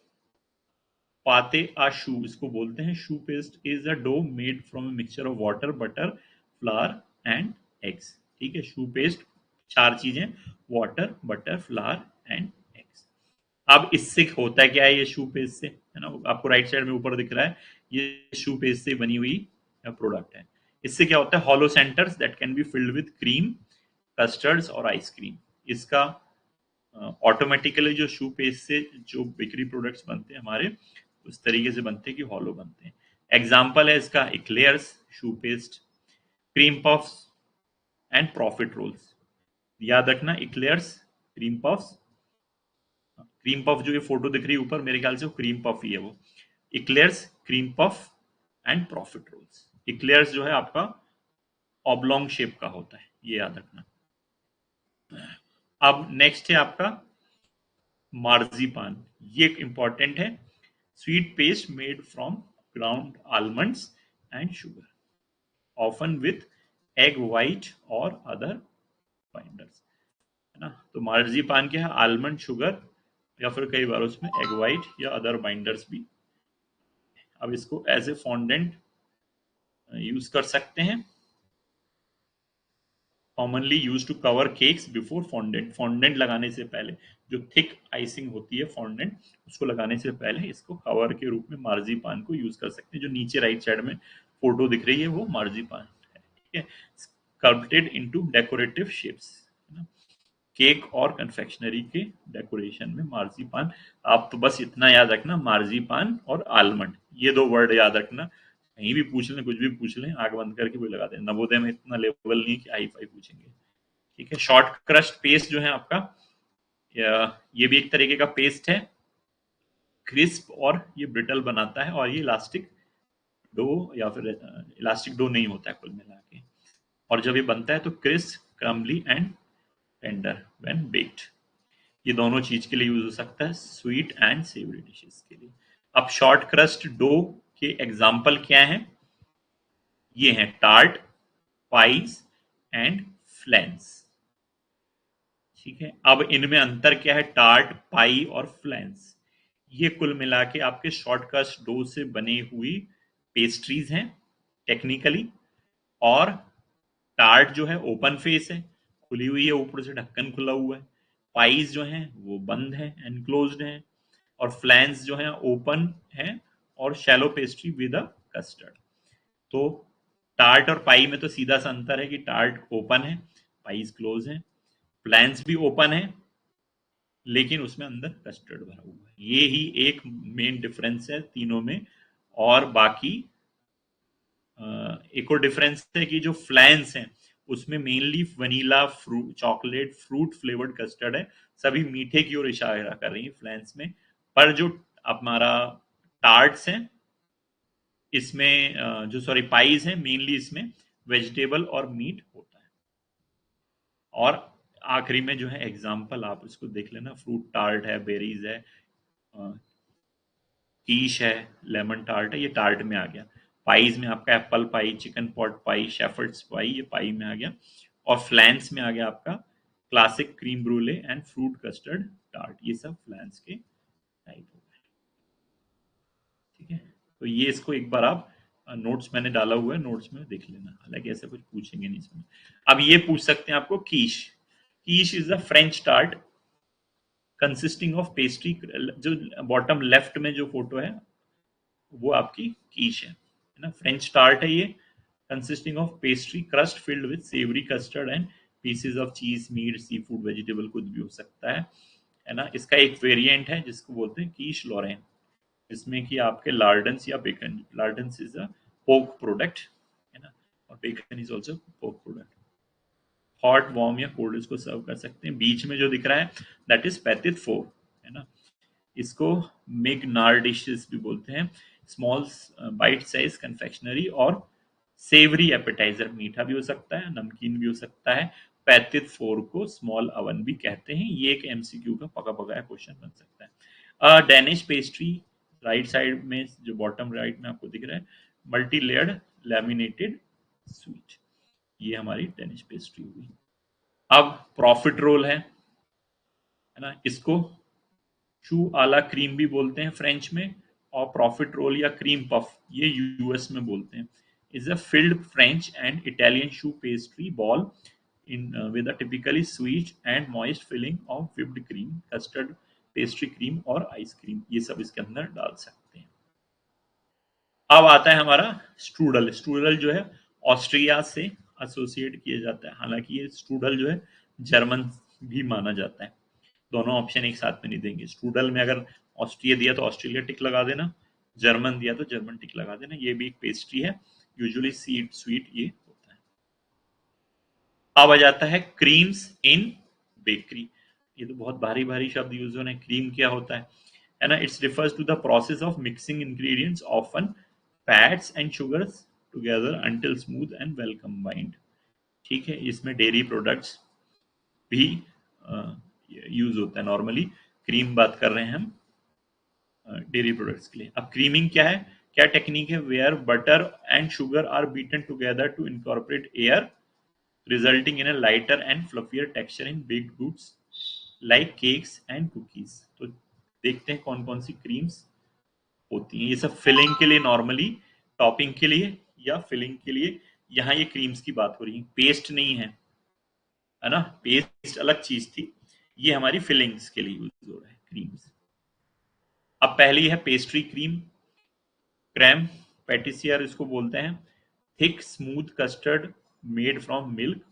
पाते आ शू इसको बोलते हैं। शू paste is a dough made from mixture of water butter flour and eggs. ठीक है। शू पेस्ट चार चीजें, water butter flour and eggs. अब इससे होता है क्या है ये शू पेस्ट से, है ना, आपको राइट साइड में ऊपर दिख रहा है, ये शू पेस्ट से बनी हुई प्रोडक्ट है। इससे क्या होता है, hollow centres that can be filled with cream custards और आइसक्रीम। इसका ऑटोमेटिकली जो शू पेस्ट से जो बेकरी प्रोडक्ट्स बनते हैं हमारे, उस तरीके से बनते हैं कि हॉलो बनते हैं। एग्जाम्पल है इसका एक्लेयर्स, शू paste, cream puffs and profiteroles. याद रखना eclairs, cream puffs, cream puff जो ये फोटो दिख रही है ऊपर, मेरे ख्याल से वो क्रीम पफ ही है वो। Eclairs, cream puff and profiteroles. Eclairs जो है आपका ऑब्लोंग शेप का होता है, ये याद रखना। अब नेक्स्ट है आपका मार्जिपान, ये इंपॉर्टेंट है। Sweet paste made from ground almonds and sugar, often with egg white और अदर बाइंडर्स, है ना। तो मार्जिपान क्या है, आलमंड शुगर या फिर कई बार उसमें एग वाइट या अदर बाइंडर्स भी। अब इसको एज ए फॉन्डेंट यूज कर सकते हैं। Commonly use to cover cakes before fondant, fondant लगाने से पहले जो थिक आइसिंग होती है फॉन्डेंट, उसको लगाने से पहले इसको कवर के रूप में मार्जिपान को यूज कर सकते हैं। जो नीचे राइट साइड में फोटो दिख रही है वो मार्जिपान है, ठीक है। स्कल्प्टेड इनटू डेकोरेटिव शेप्स, है ना। केक और कन्फेक्शनरी के डेकोरेशन में मार्जिपान। आप तो बस इतना याद रखना, मार्जिपान और आलमंड, ये दो वर्ड याद रखना। कहीं भी पूछ लें, कुछ भी पूछ लें, आग बंद करके कोई लगा दें। नवोदय में इतना लेवल नहीं कि हाई फाई पूछेंगे, ठीक है। शॉर्ट क्रस्ट पेस्ट जो है आपका, ये भी एक तरीके का पेस्ट है, क्रिस्प और ये ब्रिटल बनाता है, और ये इलास्टिक डो या फिर इलास्टिक डो नहीं होता है कुल मिला के। और जब ये बनता है तो crisp, crumbly and tender when baked. ये दोनों चीज के लिए यूज हो सकता है, स्वीट एंड सेवरी डिशेस के लिए। अब शॉर्ट क्रस्ट डो के एग्जाम्पल क्या हैं, ये हैं टार्ट, पाइज एंड फ्लैंस, ठीक है। अब इनमें अंतर क्या है, टार्ट, पाई और फ्लैंस, ये कुल मिला के आपके शॉर्टकट डो से बनी हुई पेस्ट्रीज हैं टेक्निकली। और टार्ट जो है ओपन फेस है, खुली हुई है, ऊपर से ढक्कन खुला हुआ है। पाइज जो है वो बंद है, एनक्लोज्ड है। और फ्लैंस जो है ओपन है और shallow pastry with a custard. तो टार्ट और पाई में तो सीधा सा अंतर है कि टार्ट ओपन है, पाइज क्लोज है। फ्लैंस भी ओपन है लेकिन उसमें अंदर कस्टर्ड भरा हुआ है। ये ही एक मेन डिफरेंस है तीनों में। और बाकी एक और डिफरेंस है कि जो फ्लैंस हैं उसमें mainly vanilla, fruit, chocolate, fruit flavoured custard है, सभी मीठे की ओर इशारा कर रही है फ्लैंस में। पर जो हमारा टार्ट्स हैं इसमें जो सॉरी पाइज है, मेनली इसमें वेजिटेबल और मीट होता है। और आखिरी में जो है एग्जाम्पल आप इसको देख लेना, फ्रूट टार्ट है, बेरीज है, कीश है, लेमन टार्ट है, ये टार्ट में आ गया। पाइज में आपका एप्पल पाई, चिकन पॉट पाई, शेफर्ड्स पाई, ये पाई में आ गया। और फ्लैंस में आ गया आपका classic cream ब्रूले and fruit custard tart, ये सब फ्लैंस के टाइप हो गए, ठीक है। तो ये इसको एक बार आप नोट्स मैंने डाला हुआ है, नोट्स में देख लेना, हालांकि ऐसा कुछ पूछेंगे नहीं इसमें। अब ये पूछ सकते हैं आपको quiche. Quiche is a French tart consisting of pastry, जो बॉटम लेफ्ट में जो फोटो है वो आपकी कीश है ना। फ्रेंच टार्ट है ये, consisting of pastry crust filled with savoury custard and pieces of cheese, meat, sea food, vegetable, कुछ भी हो सकता है ना। इसका एक वेरिएंट है जिसको बोलते हैं कीश लॉरेन, इसमें कि आपके लार्डन्स या bacon, lardons is a pork product, है ना, और bacon is also pork product. Hot, warm या कोल्ड इसको सर्व कर सकते हैं। बीच में जो दिख रहा है दैट इज पैथित फोर, है ना। इसको मिगनार डिशेस भी बोलते हैं। स्मॉल बाइट साइज कन्फेक्शनरी और सेवरी एपेटाइजर, मीठा भी हो सकता है, नमकीन भी हो सकता है। पैथित फोर को स्मॉल अवन भी कहते हैं। ये एक एमसीक्यू का पका पकाया क्वेश्चन बन सकता है। डेनिश पेस्ट्री, राइट साइड में जो बॉटम राइट में आपको दिख रहा है, मल्टी लेयर्ड लैमिनेटेड स्वीट, ये हमारी डेनिश पेस्ट्री हुई। अब प्रॉफिट रोल है ना, इसको चू आला क्रीम भी बोलते हैं फ्रेंच में, और प्रॉफिट रोल या क्रीम पफ ये यूएस में बोलते हैं। Is a filled French and Italian शू pastry ball in with a typically sweet and moist filling of whipped cream, custard, pastry cream और आइसक्रीम, ये सब इसके अंदर डाल सकते हैं। अब आता है हमारा स्ट्रूडल। स्ट्रूडल जो है ऑस्ट्रिया से एसोसिएट किया जाता है, हालांकि ये स्ट्रूडल जो है जर्मन भी माना जाता है। दोनों ऑप्शन एक साथ में नहीं देंगे। स्ट्रूडल में अगर ऑस्ट्रिया दिया तो ऑस्ट्रेलिया टिक लगा देना, जर्मन दिया तो जर्मन टिक लगा देना। ये भी एक पेस्ट्री है, यूजुअली स्वीट स्वीट ये होता है। अब आ जाता है क्रीम्स इन बेकरी। ये तो बहुत भारी भारी शब्द यूज हो रहे हैं। क्रीम क्या होता है ना? It's refers to the process of mixing ingredients often fats and sugars together until smooth and well combined. ठीक है, इसमें डेयरी प्रोडक्ट्स भी यूज होता है। नॉर्मली क्रीम बात कर रहे हैं हम डेयरी प्रोडक्ट्स के लिए। अब क्रीमिंग क्या है? क्या टेक्निक है? Where butter and sugar are beaten together to incorporate air resulting in a lighter and fluffier texture in baked goods like cakes and cookies। तो देखते हैं कौन कौन सी क्रीम्स होती हैं। ये सब फिलिंग के लिए नॉर्मली, टॉपिंग के लिए या फिलिंग के लिए यहाँ ये क्रीम्स की बात हो रही है, पेस्ट नहीं है ना? पेस्ट अलग चीज थी, ये हमारी फिलिंग्स के लिए यूज हो रहा है क्रीम्स। अब पहली है पेस्ट्री क्रीम, क्रैम पैटिसियर इसको बोलते हैं। Thick smooth custard made from milk,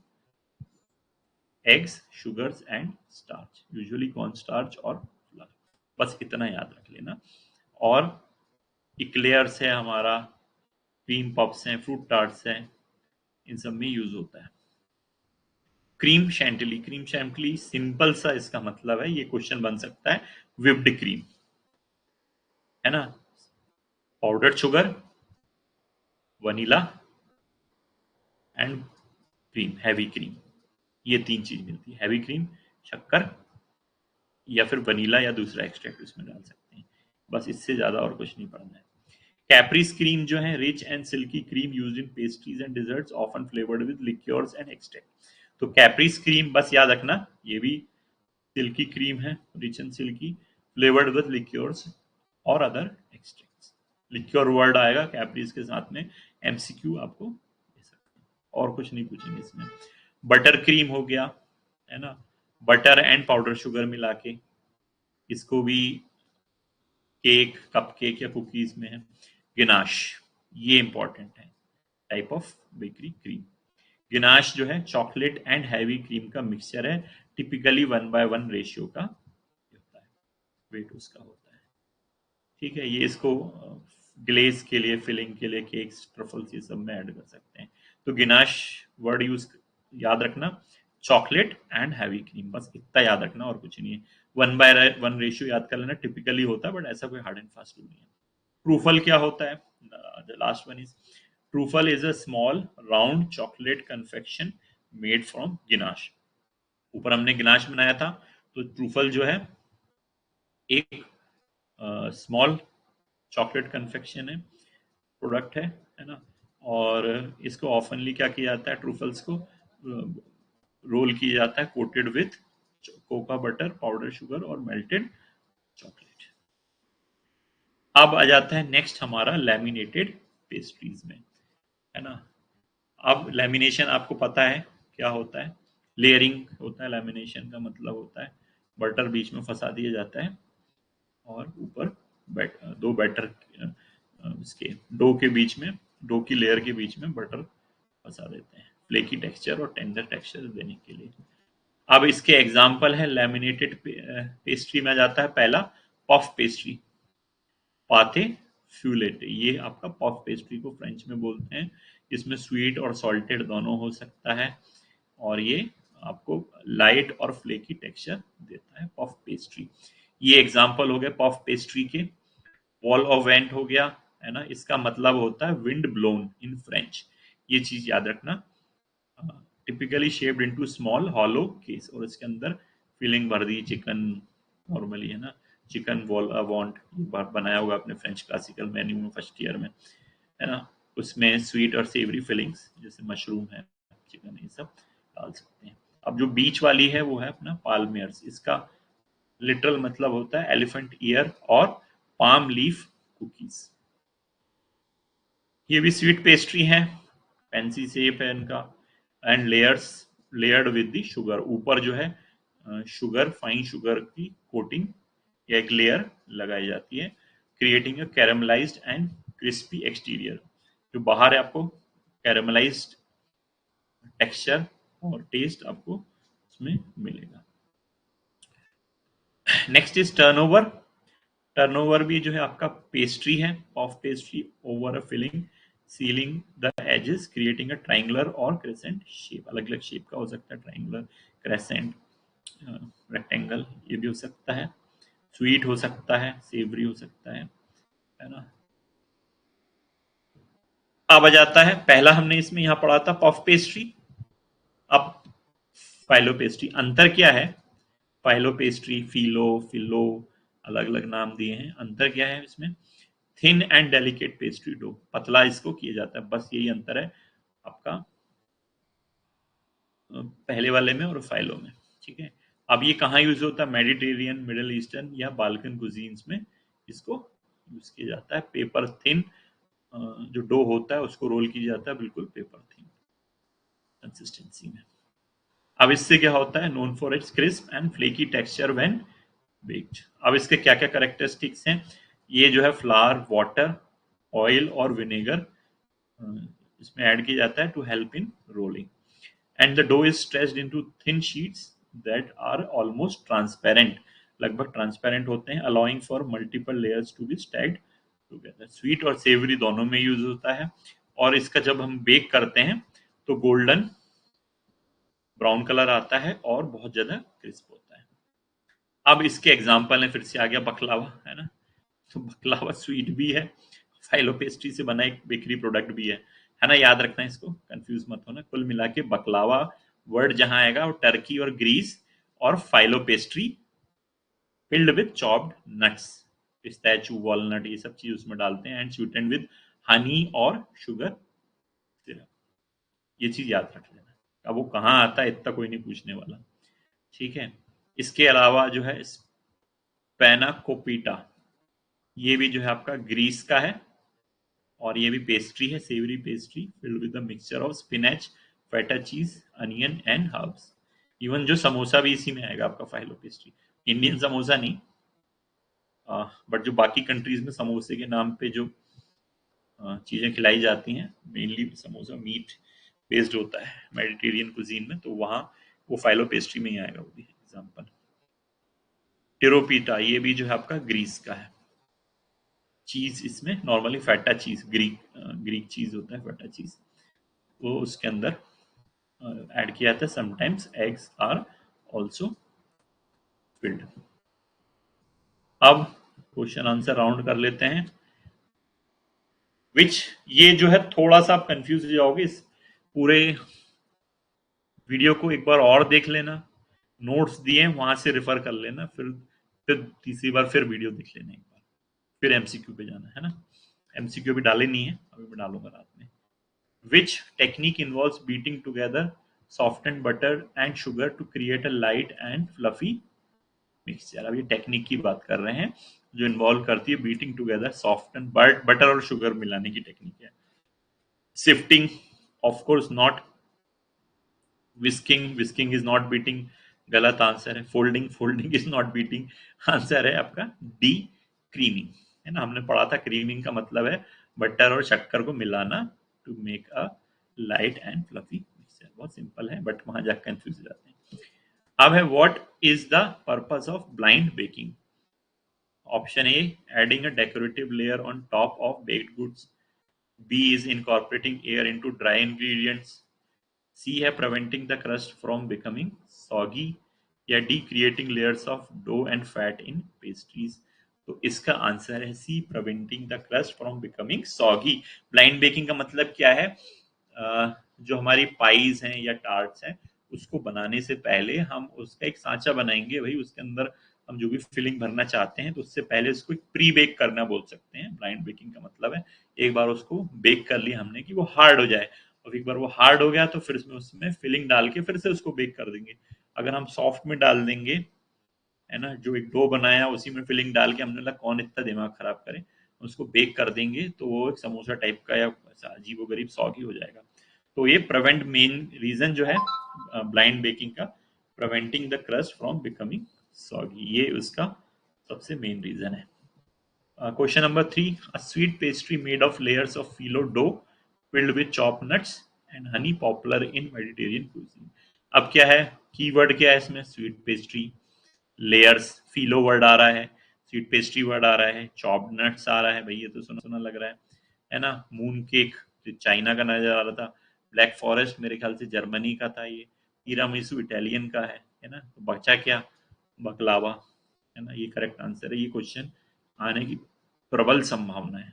eggs, sugars and starch, usually corn starch और फ्लावर। बस इतना याद रख लेना। और इक्लेयर्स है हमारा, क्रीम पफ्स हैं, फ्रूट टार्ट्स हैं, इन सब में यूज होता है। क्रीम शैंटिली, क्रीम शैंटिली सिंपल सा इसका मतलब है, ये क्वेश्चन बन सकता है, विप्ड क्रीम है ना? Powdered sugar, vanilla and cream, heavy cream, ये तीन चीज मिलती है। हैवी क्रीम, शक्कर या फिर वनीला या दूसरा एक्सट्रैक्ट इसमें डाल सकते हैं। बस इससे ज्यादा और कुछ नहीं पढ़ना है। कैप्रीज क्रीम जो है, rich and silky cream used in pastries and desserts often flavoured with liqueurs and extract. तो कैप्रीज क्रीम बस याद रखना, ये भी सिल्की क्रीम है, rich and silky, flavoured with liqueurs और अदर एक्सट्रैक्ट्स। लिक्योर वर्ड आएगा कैप्रीज के साथ में, एमसीक्यू आपको दे सकते हैं। और कुछ नहीं पूछेंगे इसमें। बटर क्रीम हो गया, है ना? बटर एंड पाउडर शुगर मिला के, इसको भी केक, कप केक या कुकीज में है। गिनाश, ये इंपॉर्टेंट है, टाइप ऑफ बेकरी क्रीम। गिनाश जो है चॉकलेट एंड हैवी क्रीम का मिक्सचर है, टिपिकली 1:1 रेशियो का होता है, वेट उसका होता है। ठीक है, ये इसको ग्लेज के लिए, फिलिंग के लिए, केक्स, ट्रफल्स, ये सब में ऐड कर सकते हैं। तो गिनाश वर्ड यूज याद रखना, चॉकलेट एंड हैवी क्रीम, बस इतना याद रखना और कुछ नहीं है। 1:1 रेशियो याद कर लेना, टिपिकली होता है, बट ऐसा कोई हार्ड एंड फास्ट रूल नहीं है। ट्रूफल क्या होता है? The last one is, truffle is a small round chocolate confection made from ganache. ऊपर हमने गिनाश बनाया था, तो ट्रूफल जो है एक स्मॉल चॉकलेट कन्फेक्शन है, प्रोडक्ट है ना? और इसको ऑफनली क्या किया जाता है, ट्रूफल्स को रोल किया जाता है coated with cocoa butter, powder sugar और मेल्टेड चॉकलेट। अब आ जाता है नेक्स्ट हमारा लैमिनेटेड पेस्ट्रीज में, है ना? अब लैमिनेशन आपको पता है क्या होता है? लेयरिंग होता है, लैमिनेशन का मतलब होता है बटर बीच में फंसा दिया जाता है और ऊपर दो बैटर इसके डो के बीच में, डो की लेयर के बीच में बटर फंसा देते हैं, फ्लेकी टेक्सचर और टेंडर टेक्सचर देने के लिए। अब इसके एग्जाम्पल है लैमिनेटेड पेस्ट्री में जाता है पहला, पफ पेस्ट्री, पाथे फ्यूलेट, ये आपका पफ पेस्ट्री को फ्रेंच में बोलते हैं। इसमें स्वीट और सॉल्टेड दोनों हो सकता है, और ये आपको लाइट और फ्लेकी टेक्सचर देता है पफ पेस्ट्री। ये एग्जाम्पल हो गए पफ पेस्ट्री के। वॉल ऑफ वेंट हो गया, है ना? इसका मतलब होता है विंड ब्लोन इन फ्रेंच, ये चीज याद रखना। Typically shaped into small hollow case, और इसके अंदर फिलिंग भर दी चिकन, नॉर्मली, है ना? चिकन वॉल वॉन्ट बनाया होगा अपने फ्रेंच क्लासिकल मेन्यू में फर्स्ट ईयर में, है ना? उसमें स्वीट और सेवरी फिलिंग्स जैसे मशरूम है, चिकन, ये सब डाल सकते हैं। अब जो बीच वाली है वो है अपना पाल्मियर्स, इसका लिटरल मतलब होता है एलिफेंट ईयर और पाम लीफ कुकीज। ये भी स्वीट पेस्ट्री है, फैंसी शेप है इनका, and layers, layered with the sugar, ऊपर जो है शुगर, फाइन शुगर की कोटिंग या एक लेयर लगाई जाती है, creating a caramelised and crispy exterior. जो बाहर है आपको कैरमलाइज्ड टेक्सचर और टेस्ट आपको उसमें मिलेगा। Next is turnover. टर्नओवर भी जो है आपका पेस्ट्री है, puff pastry over a filling sealing the edges creating a triangular और क्रेसेंट शेप। अलग अलग शेप का हो सकता है, ट्रायंगुलर, क्रेसेंट, रेक्टेंगल, ये भी हो सकता है। स्वीट हो सकता है, सेवरी हो सकता है ना। अब आ जाता है पहला, हमने इसमें यहां पढ़ा था पफ पेस्ट्री। अब फाइलो पेस्ट्री, अंतर क्या है? फाइलो पेस्ट्री, फिलो, फिलो, अलग अलग नाम दिए हैं। अंतर क्या है इसमें? Thin and delicate pastry dough, पतला इसको किया जाता है, बस यही अंतर है आपका पहले वाले में और फाइलों में। ठीक है। अब ये कहाँ यूज होता है? मेडिटेरियन, मिडिल ईस्टर्न या बाल्कन कुजीन्स में इसको यूज किया जाता है। पेपर थिन जो डो होता है उसको रोल किया जाता है बिल्कुल पेपर थिन कंसिस्टेंसी में। अब इससे क्या होता है? Known for its crisp and flaky texture when baked. अब इसके क्या क्या कैरेक्टरिस्टिक्स हैं? ये जो है फ्लावर, वाटर, ऑयल और विनेगर इसमें ऐड किया जाता है to help in rolling. And the dough is stretched into thin sheets that are almost transparent, लगभग ट्रांसपेरेंट होते हैं, allowing for multiple layers to be stacked together. Sweet और savoury दोनों में यूज होता है। और इसका जब हम बेक करते हैं तो गोल्डन ब्राउन कलर आता है और बहुत ज्यादा क्रिस्प होता है। अब इसके एग्जाम्पल है, फिर से आ गया बकलावा, है ना। तो बकलावा स्वीट भी है, फाइलो पेस्ट्री से बना एक बेकरी प्रोडक्ट भी है ना। याद रखना, इसको कंफ्यूज मत होना। कुल मिला के बकलावा वर्ड जहां आएगा वो टर्की और ग्रीस और filo pastry filled with chopped nuts, pistachio, walnut, ये सब चीज उसमें डालते हैं, एंड स्वीटेंड विद हनी और शुगर सिरप। ये चीज याद रख लेना। अब वो कहाँ आता है इतना कोई नहीं पूछने वाला। ठीक है। इसके अलावा जो है स्पेनाकोपिटा, ये भी जो है आपका ग्रीस का है और ये भी पेस्ट्री है, savoury pastry filled with the mixture of spinach, feta cheese, onion and herbs. Even जो समोसा भी इसी में आएगा आपका, फाइलो पेस्ट्री। इंडियन समोसा नहीं, बट जो बाकी कंट्रीज में समोसे के नाम पे जो चीजें खिलाई जाती हैं, मेनली समोसा मीट बेस्ड होता है मेडिटेरियन कुजीन में, तो वहाँ वो फाइलो पेस्ट्री में ही आएगा, वो भी एग्जाम्पल। टिरोपीटा, ये भी जो है आपका ग्रीस का है। चीज इसमें नॉर्मली फेटा चीज, ग्रीक चीज होता है फेटा चीज, वो उसके अंदर ऐड किया जाता है। Sometimes eggs are also filled. अब क्वेश्चन आंसर राउंड कर लेते हैं। विच, ये जो है थोड़ा सा आप कंफ्यूज हो जाओगे, इस पूरे वीडियो को एक बार और देख लेना, नोट्स दिए वहां से रेफर कर लेना, फिर तीसरी बार फिर वीडियो देख लेना एक बार, फिर एमसीक्यू पे जाना, है ना। एमसीक्यू भी डाले नहीं है, अभी मैं डालूंगा रात में। Which technique involves beating together softened butter and sugar to create a light and fluffy mixture। अब ये टेक्निक की बात कर रहे हैं जो इन्वॉल्व करती है बीटिंग टुगेदर सॉफ्टन बटर और शुगर मिलाने की टेक्निक है। Sifting, of course not whisking, whisking is not beating, गलत आंसर है। Folding, folding is not beating, answer है आपका डी, क्रीमिंग, है ना। हमने पढ़ा था क्रीमिंग का मतलब है बटर और शक्कर को मिलाना to make a light and fluffy mixture. बहुत सिंपल है, बट वहां जाकर कंफ्यूज हो जाते हैं। अब है what is the purpose of blind baking? Option A, adding a decorative layer on top of baked goods. B is incorporating air into dry ingredients। C है preventing the crust from becoming soggy। या D, creating layers of dough and fat in pastries। तो इसका answer है सी, preventing the crust from becoming soggy। Blind baking का मतलब क्या है? जो हमारी पाइज हैं या टार्ट्स हैं, उसको बनाने से पहले हम उसका एक सांचा बनाएंगे, वही उसके अंदर हम जो भी फिलिंग भरना चाहते हैं, तो उससे पहले उसको प्री बेक करना बोल सकते हैं। ब्लाइंड बेकिंग का मतलब है एक बार उसको बेक कर लिया हमने कि वो हार्ड हो जाए, और एक बार वो हार्ड हो गया तो फिर उसमें फिलिंग डाल के फिर से उसको बेक कर देंगे। अगर हम सॉफ्ट में डाल देंगे, है ना, जो एक डो बनाया उसी में फिलिंग डाल के, हमने लगा कौन इतना दिमाग खराब करे, उसको बेक कर देंगे तो वो एक समोसा टाइप का या अजीब गरीब सॉगी हो जाएगा। तो ये प्रिवेंट, मेन रीजन जो है ब्लाइंड बेकिंग का, preventing the crust from becoming soggy, ये उसका सबसे मेन रीजन है। Question number 3, a sweet pastry made of layers of phyllo dough filled with chopped nuts and honey, popular in Mediterranean cuisine। अब क्या है, keyword क्या है इसमें? स्वीट पेस्ट्री, लेयर्स, फिलो वर्ड आ रहा है, स्वीट पेस्ट्री वर्ड आ रहा है, चॉप्ड नट्स आ रहा है, भाई ये तो सुना सुना लग रहा है ना। मून केक, चाइना का नजर आ रहा था। ब्लैक फॉरेस्ट मेरे ख्याल से जर्मनी का था। ये तीरामिसू इटालियन का है ना। तो बचा क्या? बकलावा, है ना। ये करेक्ट आंसर है। ये क्वेश्चन आने की प्रबल संभावना है।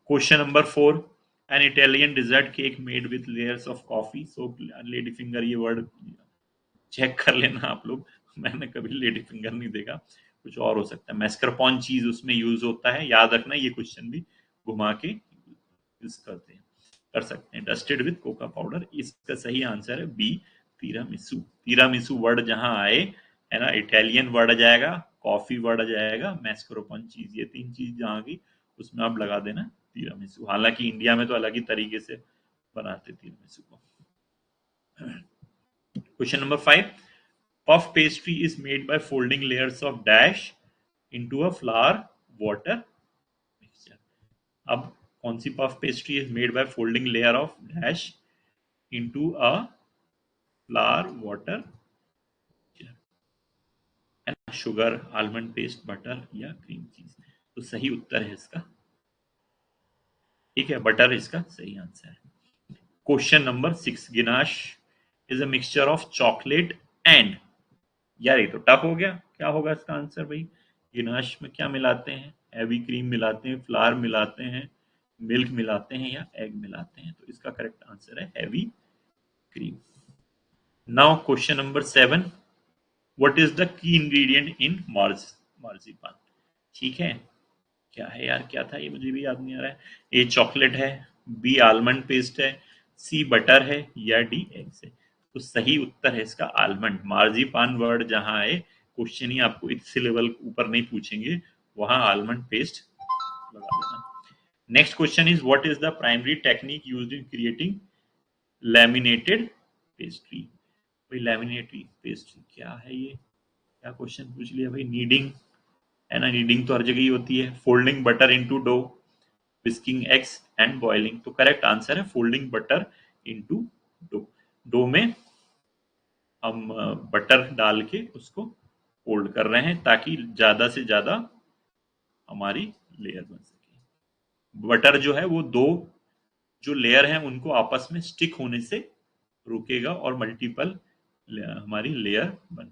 Question number 4, an Italian dessert cake made with layers of coffee. सो लेडी फिंगर, ये वर्ड चेक कर लेना आप लोग, मैंने कभी लेडी फिंगर नहीं देखा, कुछ और हो सकता है। मैस्करपोन चीज उसमें यूज होता है, याद रखना। ये क्वेश्चन भी घुमा के यूज करते हैं, कर सकते हैं। डस्टेड विथ कोका पाउडर, इसका सही आंसर है बी, तीरामिसू। तीरामिसू वर्ड जहां आए, है ना, इटालियन वर्ड आ जाएगा, कॉफी वर्ड आ जाएगा, मैस्करपोन चीज, ये 3 चीज जहां की उसमें आप लगा देना तीरामिसू। हालांकि इंडिया में तो अलग ही तरीके से बनाते तीरामिसू को। Question number 5, puff pastry is made by folding layers of dash into a flour water mixture. अब कौन सी puff pastry is made by folding layer of dash into a flour water mixture? है ना, शुगर, आलमंड पेस्ट, बटर या cream cheese. तो सही उत्तर है इसका, ठीक है, बटर इसका सही आंसर है। Question number 6, ganache is a mixture of chocolate and, यार ये तो टफ हो गया, क्या होगा इसका आंसर भाई? गिनाश में क्या मिलाते हैं? हैवी क्रीम मिलाते हैं, फ्लावर मिलाते हैं, मिल्क मिलाते हैं या एग मिलाते हैं? तो इसका करेक्ट आंसर है heavy cream. Now question number 7, what is the key ingredient in marzipan? ठीक है, क्या है यार, क्या था ये, मुझे भी याद नहीं आ रहा है। ए चॉकलेट है, बी आलमंड पेस्ट है, सी बटर है या डी एग्स है? तो सही उत्तर है इसका आलमंड। मार्जिपान वर्ड जहां है, क्वेश्चन ही आपको इससे लेवल ऊपर नहीं पूछेंगे, वहां आलमंड पेस्ट लगा देना। Next question is what is the primary technique used in creating laminated pastry? भाई लैमिनेटेड पेस्ट्री क्या है ये, क्या क्वेश्चन पूछ लिया भाई? नीडिंग, है ना, नीडिंग तो हर जगह ही होती है। Folding butter into dough, whisking eggs and boiling. तो करेक्ट आंसर है folding butter into dough. Dough में हम बटर डाल के उसको फोल्ड कर रहे हैं ताकि ज्यादा से ज्यादा हमारी लेयर बन सके। बटर जो है वो दो जो लेयर हैं उनको आपस में स्टिक होने से रोकेगा और मल्टीपल हमारी लेयर बन